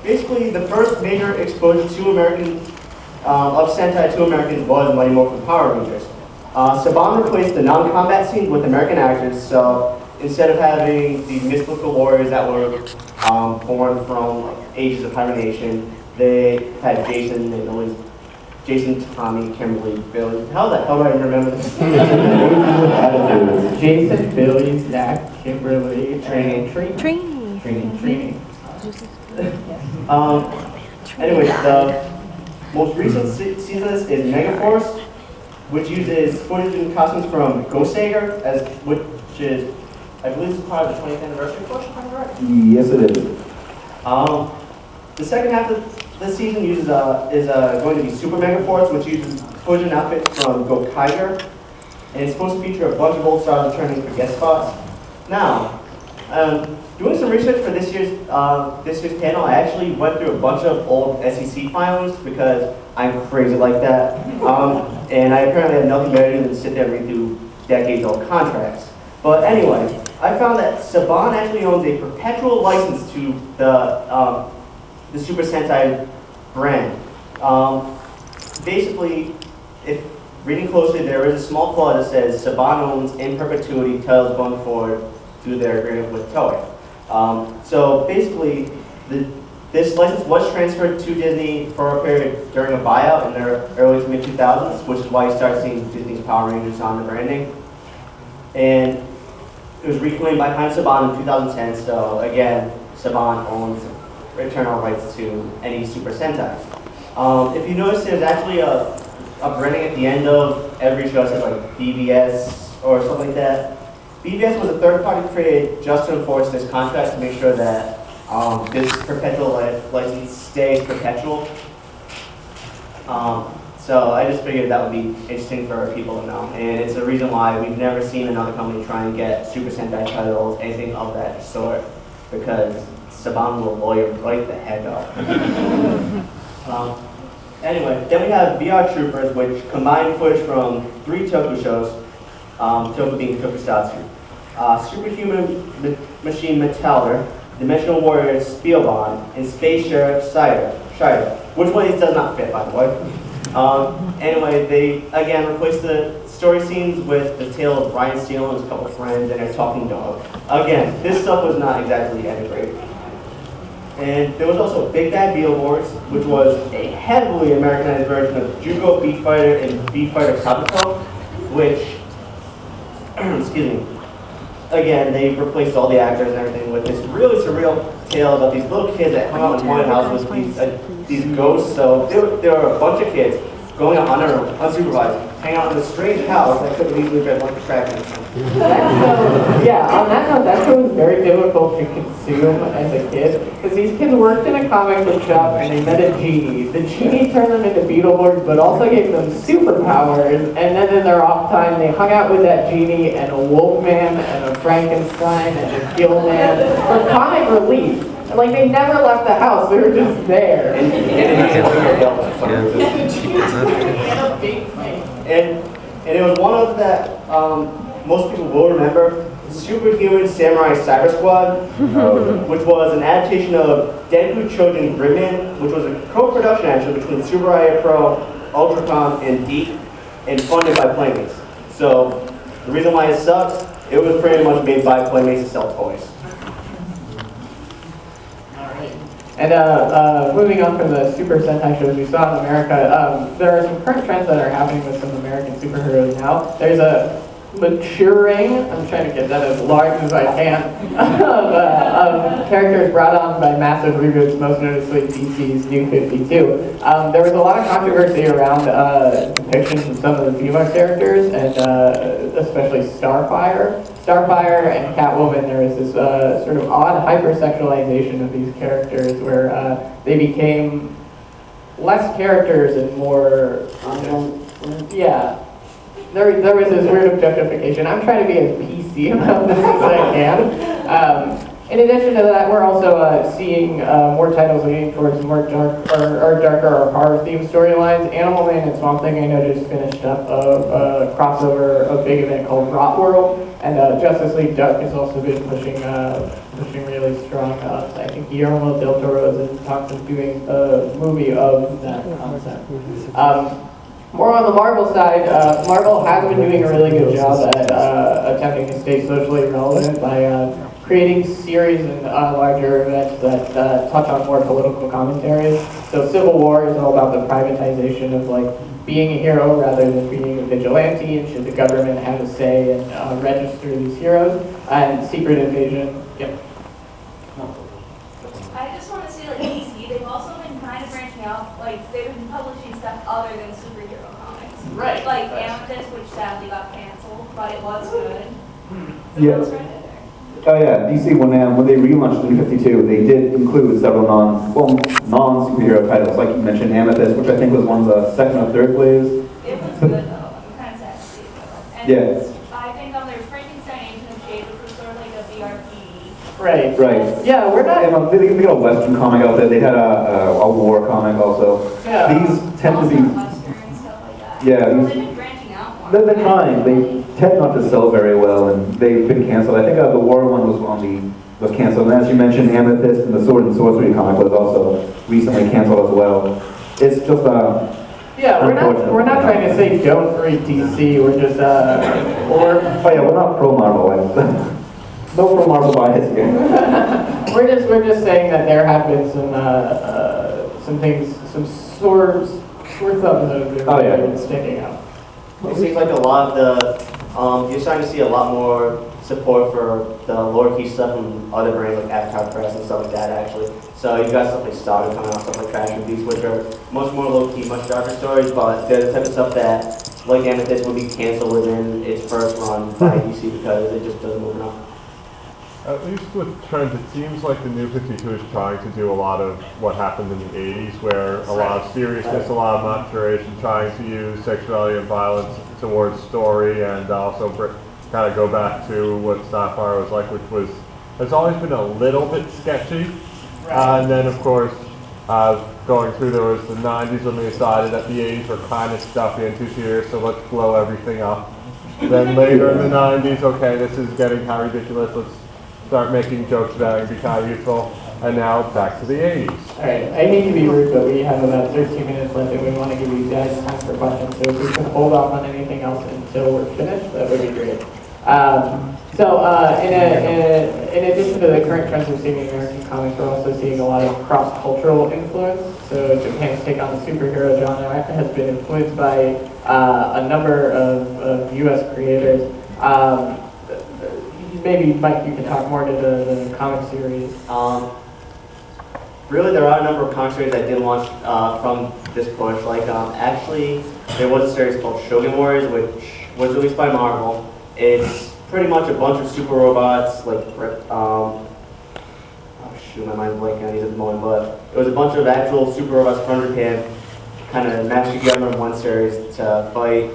basically the first major exposure to American, of Sentai to Americans was Mighty Morphin Power Rangers. Saban replaced the non-combat scenes with American actors, so instead of having these mystical warriors that were born from ages of hibernation, they had Jason and always Jason, Tommy, Kimberly, Billy. How the hell do I remember this? Jason, Billy, Zach, Kimberly, Training. Training. Anyway, the most recent season of this is Megaforce, which uses footage and costumes from Kusek, which is, I believe, is part of the 20th anniversary push, if I'm correct. Yes, it is. The second half of the season is going to be Super Megaforce, which uses footage and outfits from Gokaiger, and it's supposed to feature a bunch of old stars returning for guest spots. Now, doing some research for this year's panel, I actually went through a bunch of old SEC filings because I'm crazy like that, and I apparently have nothing better to do than sit there and read through decades-old contracts. But anyway, I found that Saban actually owns a perpetual license to the Super Sentai brand. Basically, if reading closely, there is a small clause that says Saban owns in perpetuity titles going forward through their agreement with Toei. So basically, this license was transferred to Disney for a period during a buyout in their early to mid-2000s, which is why you start seeing Disney's Power Rangers on the branding. And it was reclaimed by Heinz Saban in 2010, so again, Saban owns eternal rights to any Super Sentai. If you notice, there's actually a branding at the end of every show that says like BVS or something like that. BVS was a third party created just to enforce this contract to make sure that this perpetual license stays perpetual. So I just figured that would be interesting for people to know. And it's the reason why we've never seen another company try and get Super Sentai titles, anything of that sort, because Saban will lawyer right the heck up. Anyway, then we have VR Troopers, which combine footage from 3 Toku shows, Toku being Tokusatsu. Superhuman Machine Metalder, Dimensional Warrior Spielbahn, and Space Sheriff Shida. Which one of these does not fit, by the way? Anyway, they again replaced the story scenes with the tale of Brian Steele and his couple friends and their talking dog. Again, this stuff was not exactly integrated. And there was also Big Bad Beetleborgs, which was a heavily Americanized version of Jugo Beat Fighter and Beat Fighter Kabuto, which, excuse me, again, they replaced all the actors and everything with this really surreal tale about these little kids that hung out in haunted houses with these ghosts. So there were a bunch of kids going out on their own, unsupervised, hanging out in this strange house that could have easily been one contraction. Yeah, on that note, that show was very difficult to consume as a kid, because these kids worked in a comic book shop and they met a genie. The genie turned them into Beetleborgs, but also gave them superpowers, and then in their off time, they hung out with that genie and a Wolfman and a Frankenstein and a Gillman for comic relief. And, like, they never left the house, they were just there. And it was one of that most people will remember, Superhuman Samurai Cyber Squad, which was an adaptation of Denku Chojin Gridman, which was a co-production actually between Super IA Pro, Ultracom, and Deep, and funded by Playmates. So the reason why it sucks, it was pretty much made by Playmates to sell toys. And moving on from the Super Sentai shows we saw in America, there are some current trends that are happening with some American superheroes now. There's a maturing, I'm trying to get that as large as I can, of characters brought on by massive reboots, most noticeably DC's New 52. There was a lot of controversy around depictions of some of the female characters, and especially Starfire and Catwoman. There was this sort of odd hypersexualization of these characters where they became less characters and more, yeah. There was this weird objectification. I'm trying to be as PC about this as I can. In addition to that, we're also seeing more titles leaning towards more darker or horror-themed storylines. Animal Man and Swamp Thing, I know, just finished up a crossover, a big event called Rot World, and Justice League Duck has also been pushing really strong. I think Guillermo del Toro is in talks of doing a movie of that concept. More on the Marvel side, Marvel has been doing a really good job at attempting to stay socially relevant by creating series and larger events that touch on more political commentaries. So Civil War is all about the privatization of like being a hero rather than being a vigilante, and should the government have a say and register these heroes. And Secret Invasion, yep. I just want to say, like, DC, they've also been kind of branching out. Like, they've been publishing stuff other than superhero comics. Right. Like Amethyst, which sadly got canceled, but it was good. Yeah. It's right there. Oh yeah, DC when they relaunched the New 52, they did include several non-superhero titles, like you mentioned Amethyst, which I think was one of the second or third waves. It was good though. I'm kind of sad to see it though. And Yeah. I think there's Frankenstein Agent of Shade, which was sort of like a VRP. Right. Yeah, we're not. And, they got a Western comic out there. They had a war comic also. Yeah. These tend to be. Western and stuff like that. Yeah. So These, they've been branching out more. they're trying. They tend not to sell very well, and they've been canceled. I think the war one was canceled. And as you mentioned, Amethyst and the Sword and Sorcery comic was also recently canceled as well. It's just Yeah, we're not trying to say don't read DC. We're just Oh yeah, we're not pro Marvel. No pro Marvel bias here. we're just saying that there have been some things, some sore thumbs that have been sticking out. It seems like a lot of the, you're starting to see a lot more support for the lowercase stuff from other brands like Avatar Press and stuff like that, actually. So you've got stuff like Starter coming out, stuff like Trash and Beast, which are much more low-key, much darker stories, but they're the type of stuff that, like Amethyst, will be canceled within its first run by DC because it just doesn't move enough. At least with Trends, it seems like the New 52 is trying to do a lot of what happened in the 80s, where a lot of seriousness, a lot of maturation, trying to use sexuality and violence towards story, and also kind of go back to what Sapphire was like, which has always been a little bit sketchy. And then, of course, going through, there was the 90s when we decided that the 80s were kind of stuffy and too serious, so let's blow everything up. Then later in the 90s, okay, this is getting kind of ridiculous, let's start making jokes about it and be kind of useful. And now back to the 80s. Alright, I hate to be rude, but we have about 13 minutes left and we want to give you guys time for questions. So if we can hold off on anything else until we're finished, that would be great. In addition to the current trends we're seeing in American comics, we're also seeing a lot of cross-cultural influence. So Japan's take on the superhero genre has been influenced by a number of U.S. creators. Maybe, Mike, you can talk more to the comic series. Really, there are a number of comic series that did launch from this push. Like, actually, there was a series called Shogun Warriors, which was released by Marvel. It's pretty much a bunch of super robots, like, oh shoot, my mind's blanking on these at the moment, but it was a bunch of actual super robots from Japan, kind of mashed together in one series to fight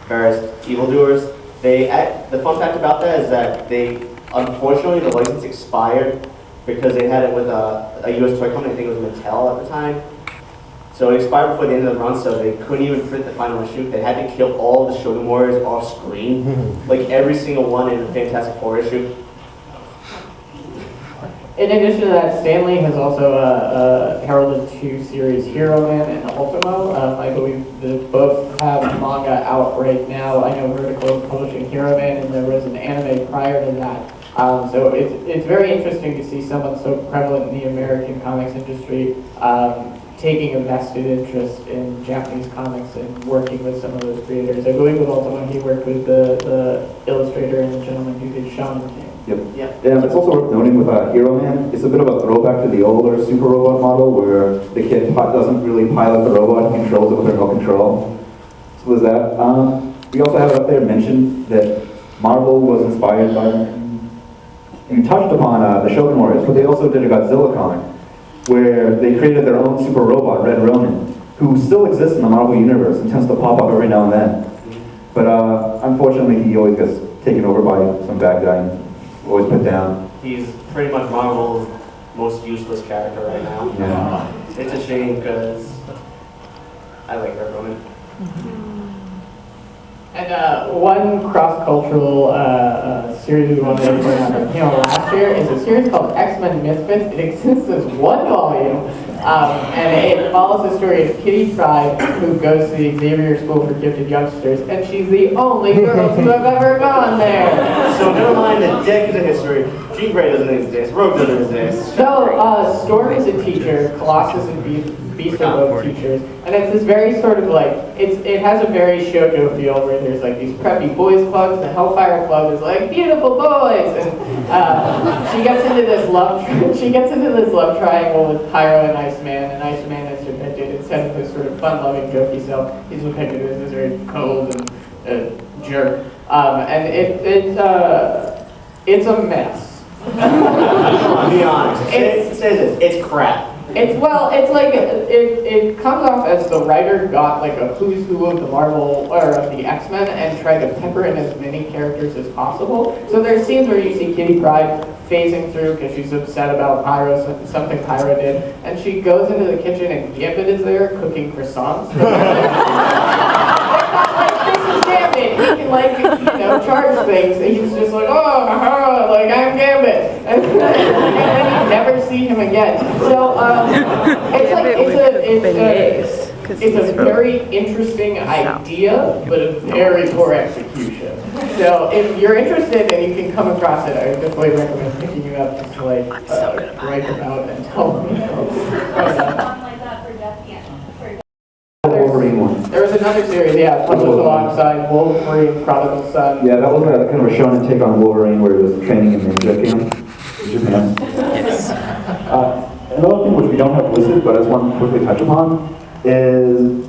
various evildoers. The fun fact about that is that unfortunately, the license expired because they had it with a U.S. toy company, I think it was Mattel at the time. So it expired before the end of the run, so they couldn't even print the final issue. They had to kill all the Shogun Warriors off screen, like every single one in the Fantastic Four issue. In addition to that, Stanley has also heralded two series, Hero Man and Ultimo. I believe that both have manga out right now. I know Vertical is publishing Hero Man, and there was an anime prior to that. So it's very interesting to see someone so prevalent in the American comics industry taking a vested interest in Japanese comics and working with some of those creators. I believe with Ultimo he worked with the illustrator and the gentleman who did Shaman King. Yep. Yeah, it's also worth noting with Hero Man, it's a bit of a throwback to the older Super Robot model where the kid doesn't really pilot the robot, he controls it with remote control. So there's that. We also have up there mentioned that Marvel was inspired by and touched upon the Shogun Warriors, but they also did a Godzilla comic where they created their own super robot, Red Ronin, who still exists in the Marvel Universe and tends to pop up every now and then. But unfortunately, he always gets taken over by some bad guy and always put down. He's pretty much Marvel's most useless character right now. Yeah. It's a shame because I like Red Ronin. And one cross-cultural series we wanted to point out that came out last year is a series called X-Men Misfits. It exists as one volume, and it follows the story of Kitty Pryde, who goes to the Xavier School for Gifted Youngsters, and she's the only girl to have ever gone there. So never mind the decades of history. Jean Grey doesn't exist. Rogue doesn't exist. So Storm is a teacher, Colossus and Beast are both teachers, and it's this very sort of like, it has a very shoujo feel where there's like these preppy boys clubs. The Hellfire Club is like beautiful boys, and she gets into this love triangle with Pyro and Iceman, and Iceman is depicted instead of this sort of fun-loving, jokey self, he's depicted as this very cold and jerk, and it's a mess. Be honest. Say this. It's crap. It's like it comes off as the writer got like a who's who of the Marvel or of the X-Men and tried to pepper in as many characters as possible. So there's scenes where you see Kitty Pryde phasing through because she's upset about something Pyro did, and she goes into the kitchen and Gambit is there cooking croissants. Gambit, he can like, charge things, and he's just like, like I'm Gambit, and then you never see him again. So it's It's a very interesting idea, but a very poor execution. So if you're interested and you can come across it, I would definitely recommend picking you up just to like write about and tell me. One like that for Death End. Wolverine one. There was another series, yeah, published alongside Wolverine, Prodigal Son. Yeah, that was a kind of a shonen take on Wolverine where he was training in ninja camp in Japan. Another thing which we don't have listed, but I just want to quickly touch upon, is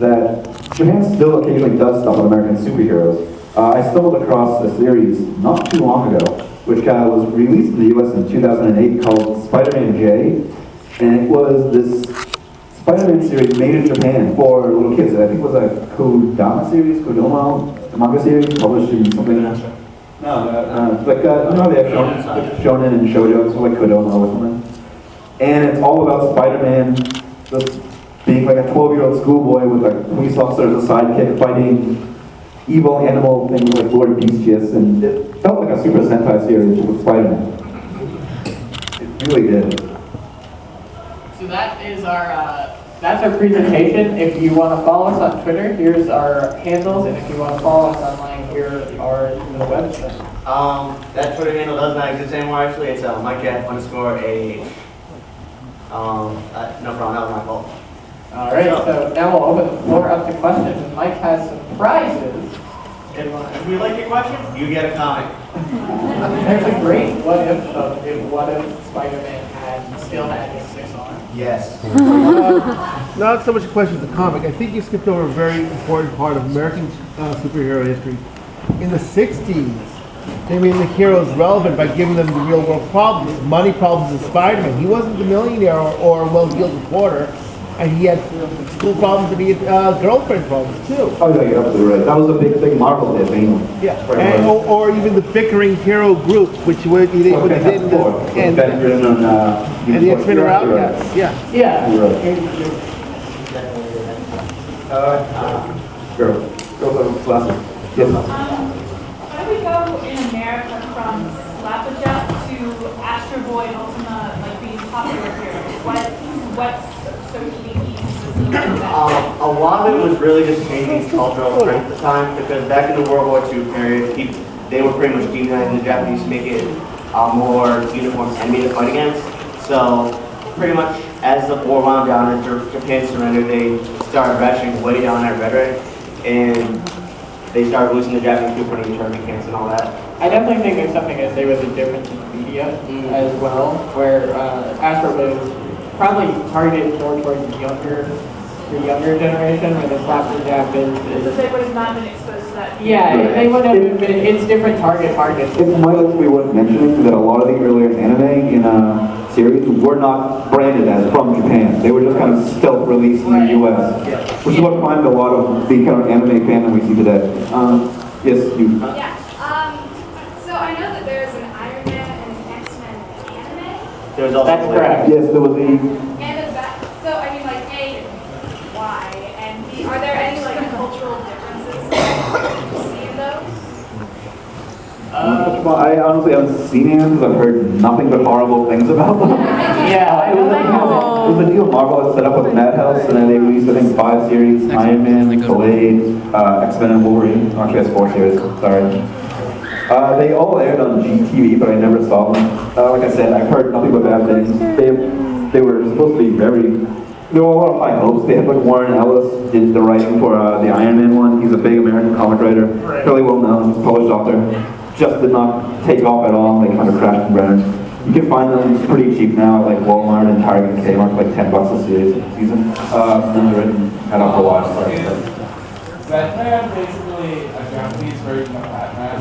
that Japan still occasionally does stuff with American superheroes. I stumbled across a series not too long ago, which was released in the US in 2008 called Spider-Man J, and it was this Spider-Man series made in Japan for little kids. I think it was a Kodama series, Kodomo, a manga series published in something. No, like, you know, they have shonen and shoujo, so like Kodomo or something. And it's all about Spider-Man just being like a 12-year-old schoolboy with a police officer as a sidekick fighting evil animal things like Lord Beastius, and it felt like a Super Sentai series with Spider-Man. It really did. So that is that's our presentation. If you want to follow us on Twitter, here's our handles, and if you want to follow us online, here are the website. That Twitter handle does not exist anymore, actually. It's MikeF_AH. No problem, that was my fault. All right, so now we'll open the floor up to questions, and Mike has some prizes in mind. If we like your question, you get a comic. There's a great what if Spider-Man still had his 6 arms. Yes. Not so much a question as a comic. I think you skipped over a very important part of American superhero history. In the 60s, they made the heroes relevant by giving them the real world problems, money problems of Spider-Man. He wasn't the millionaire or well-heeled reporter, and he had school problems and he had girlfriend problems too. Oh yeah, you're absolutely right. That was a big thing Marvel did, mainly. Yeah, and, or even the bickering hero group, which they did in the and the X-Men are Outcasts. Yeah. Yeah. Girls glasses. Yes. How do we go in America from Slapjack to Astro Boy and Ultima, like being popular heroes? What's so unique about that? A lot of it was really just changing cultural trend at the time, because back in the World War II period, they were pretty much demonizing the Japanese to make it a more uniform enemy to fight against. So pretty much as the war wound down and Japan surrendered, they started ratcheting way down their rhetoric, and they started losing the Japanese people putting internment camps and all that. I definitely think there's something to say with the difference in media as well, where Astro Boy was probably targeted more towards the younger generation, where the Slapjack is. So they would have not been exposed to that. Yeah, they would have been. It's different target markets. It might be worth mentioning that a lot of the earlier anime in series were not branded as from Japan. They were just kind of stealth released in the US, which is what primed a lot of the kind of anime fandom we see today. Yes, you. Yeah. So I know that there's an Iron Man and an X-Men anime. There's also That's correct. Yes, there was the. And is that, so I mean like A, why? And B, are there any like cultural differences that you see in those? Well, I honestly haven't seen it because I've heard nothing but horrible things about them. Yeah, It was a deal Marvel had set up with Madhouse, and then they released, I think, 5 series: Iron Man, Blade, X-Men, and Wolverine. Actually, that's 4 series. Sorry. They all aired on GTV, but I never saw them. Like I said, I've heard nothing but bad things. They were supposed to be there were a lot of high hopes. They had like Warren Ellis did the writing for the Iron Man one. He's a big American comic writer, fairly well known. He's a published author. Just did not take off at all. They kind of crashed and burned. You can find them pretty cheap now, like Walmart and Target and Kmart, for like $10 a season. And they're written at a whole lot. Batman basically a Japanese version of Batman,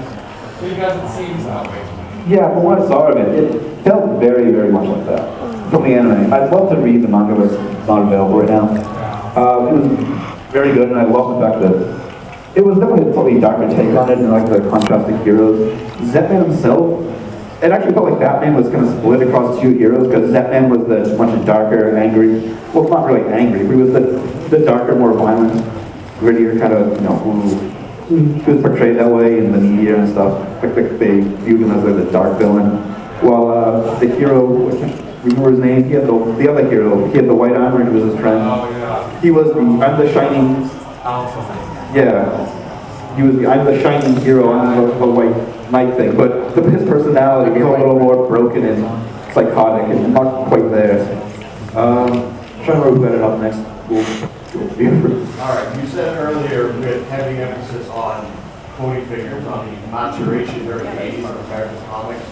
because it seems that way. Yeah, from what I saw of it, it felt very, very much like that. From the anime. I'd love to read the manga, but it's not available right now. It was very good, and I love the fact that it was definitely a slightly darker take on it, and like the contrasting heroes. Zetman himself, it actually felt like Batman was kind of split across 2 heroes, because Zetman was the much darker, angry, well, not really angry, but he was the darker, more violent, grittier kind of, he was portrayed that way in the media and stuff. Like they viewed him as like the dark villain. While the hero, remember his name? He had the other hero. He had the white armor and he was his friend. Oh, yeah. He was I'm the shining. Yeah. He was I'm the shining hero. I'm the white knight thing. But his personality was a little more broken and psychotic and not quite there. Trying to remember who got it up next. All right, you said earlier with heavy emphasis on quoting figures on the maturation during the 80s compared to comics.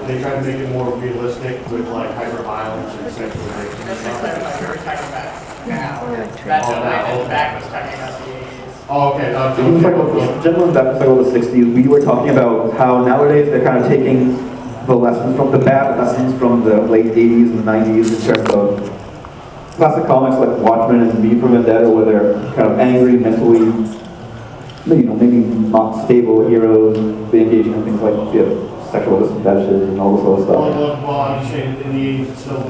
They tried to make it more realistic with like hyper-violence and sexualization. Just to clarify, we were talking about now. That gentleman in the back was talking about the 80s. Oh, okay. It was like the gentleman back was like all the 60s. We were talking about how nowadays they're kind of taking the lessons from the bad lessons from the late 80s and 90s in terms of classic comics like Watchmen and V for Vendetta, where they're kind of angry, mentally, maybe not stable heroes, they engage in things like sexual fetishes and all this other stuff. Well, I'm just saying in the 80s, it's still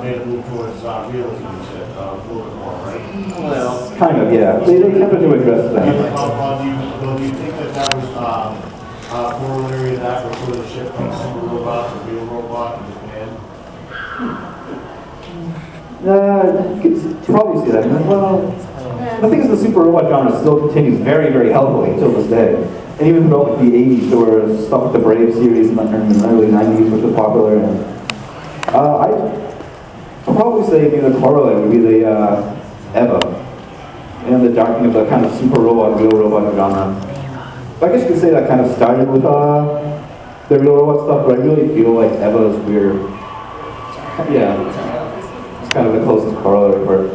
made a move towards realism, you said, a little bit more, right? Well, Kind of, yeah. They attempted to address that. Do you think that was corollary to that, where sort of the shift from super robot to real robot in Japan? You could probably see that. Well, the thing is, the super robot genre still continues very, very healthily until this day. And even throughout like, the 80s, there was stuff like the Brave series in the early 90s, which was popular. And I'd probably say maybe the corollary would be the Eva, and the darkening of the kind of super robot, real robot genre. I guess you could say that kind of started with the real robot stuff, but I really feel like Eva is weird. Yeah. Kind of the closest corollary for it.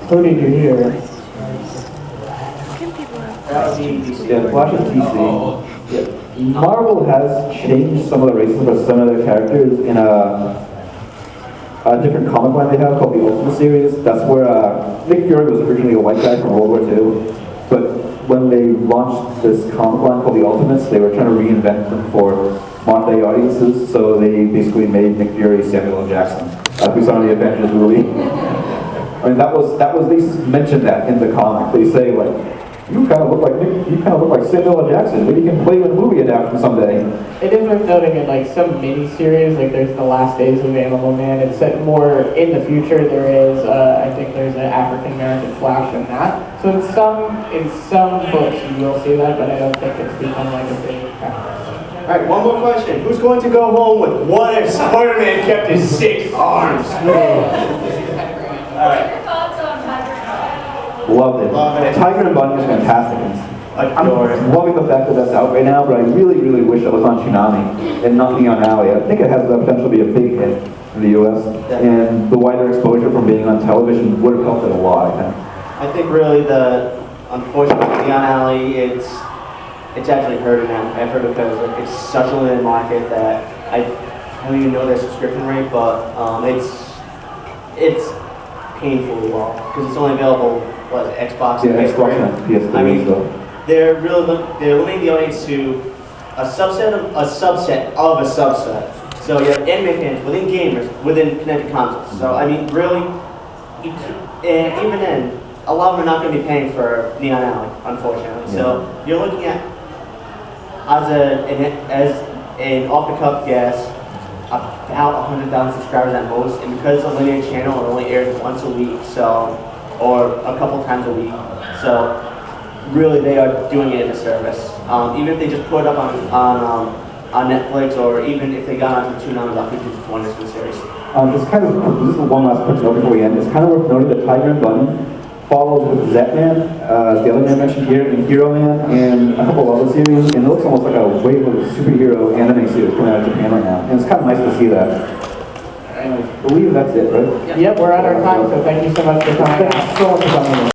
Who did you hear? that would be DC. Yeah, Flash and DC. Yeah. Marvel has changed some of the races for some of their characters in a different comic line they have called the Ultimate Series. That's where Nick Fury was originally a white guy from World War II. But when they launched this comic line called the Ultimates, they were trying to reinvent them for modern day audiences. So they basically made Nick Fury Samuel L. Jackson, like we saw in the Avengers movie. I mean, that was they mentioned that in the comic. They say like, you kind of look like Samuel L. Jackson. Maybe you can play in a movie adaptation someday. It is worth noting in like some mini-series, like there's The Last Days of Animal Man, it's set more in the future. There is, I think there's an African-American Flash in that. So in some books you will see that, but I don't think it's become like a big factor. Alright, one more question. Who's going to go home with what if Spider-Man kept his 6 arms? Alright. Your thoughts on Tiger? Loved it. Love it. Tiger and Bunny is fantastic. Adore it. I'm loving the fact that that's out right now, but I really, really wish it was on Toonami and not Neon Alley. I think it has the potential to be a big hit in the U.S. And the wider exposure from being on television would have helped it a lot, I think. I think really unfortunately, Neon Alley, it's actually hurting them. I've heard because it's such a limited market that I don't even know their subscription rate, but it's painfully low because it's only available Xbox and Xbox and PS3. I mean, they're limiting the audience to a subset of a subset. So you have anime fans within gamers within connected consoles. So I mean, really, and even then, a lot of them are not going to be paying for Neon Alley, unfortunately. So you're looking at as an off-the-cuff guess, about 100,000 subscribers at most, and because it's a linear channel, it only airs once a week, or a couple times a week. So really, they are doing it in a service. Even if they just put it up on Netflix, or even if they got onto Toonami, I think it's wonders for the series. This is one last quick note before we end. It's kind of worth noting that Tiger and Bunny follows with Zetman, as the other man mentioned here, and Hero Man, and a couple other series, and it looks almost like a wave of superhero anime series coming out of Japan right now, and it's kind of nice to see that. I believe that's it, right? Yep, we're at our time, so thank you so much for coming. Thanks so much for coming.